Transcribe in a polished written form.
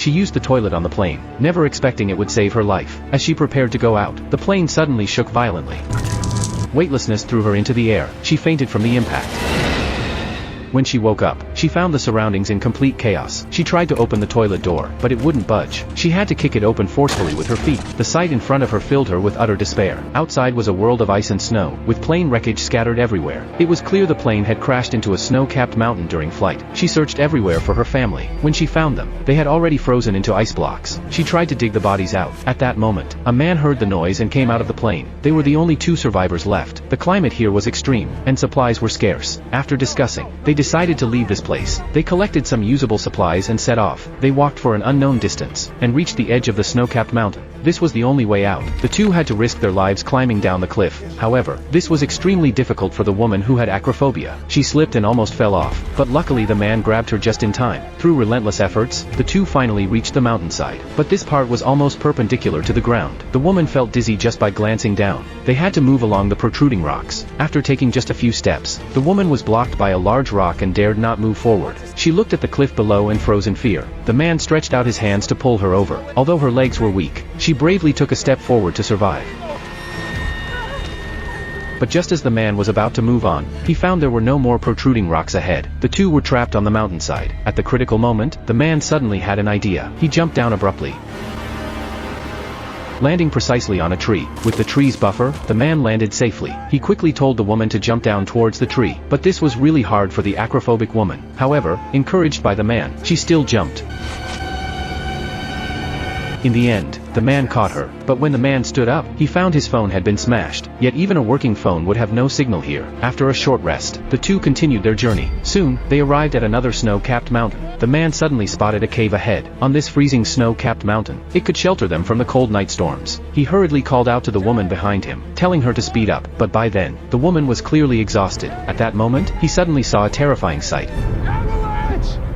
she used the toilet on the plane, never expecting it would save her life. As she prepared to go out, the plane suddenly shook violently. Weightlessness threw her into the air. She fainted from the impact. When she woke up, she found the surroundings in complete chaos. She tried to open the toilet door, but it wouldn't budge. She had to kick it open forcefully with her feet. The sight in front of her filled her with utter despair. Outside was a world of ice and snow, with plane wreckage scattered everywhere. It was clear the plane had crashed into a snow-capped mountain during flight. She searched everywhere for her family. When she found them, they had already frozen into ice blocks. She tried to dig the bodies out. At that moment, a man heard the noise and came out of the plane. They were the only 2 survivors left. The climate here was extreme, and supplies were scarce. After discussing, they decided to leave this place. They collected some usable supplies and set off. They walked for an unknown distance, and reached the edge of the snow-capped mountain. This was the only way out. The 2 had to risk their lives climbing down the cliff. However, this was extremely difficult for the woman who had acrophobia. She slipped and almost fell off, but luckily the man grabbed her just in time. Through relentless efforts, the 2 finally reached the mountainside. But this part was almost perpendicular to the ground. The woman felt dizzy just by glancing down. They had to move along the protruding rocks. After taking just a few steps, the woman was blocked by a large rock and dared not move forward. She looked at the cliff below and froze in fear. The man stretched out his hands to pull her over. Although her legs were weak, she bravely took a step forward to survive. But just as the man was about to move on, he found there were no more protruding rocks ahead. The 2 were trapped on the mountainside. At the critical moment, the man suddenly had an idea. He jumped down abruptly, landing precisely on a tree. With the tree's buffer, the man landed safely. He quickly told the woman to jump down towards the tree, but this was really hard for the acrophobic woman. However, encouraged by the man, she still jumped. In the end, the man caught her, but when the man stood up, he found his phone had been smashed. Yet even a working phone would have no signal here. After a short rest, the 2 continued their journey. Soon, they arrived at another snow-capped mountain. The man suddenly spotted a cave ahead. On this freezing snow-capped mountain, it could shelter them from the cold night storms. He hurriedly called out to the woman behind him, telling her to speed up, but by then, the woman was clearly exhausted. At that moment, he suddenly saw a terrifying sight. Avalanche!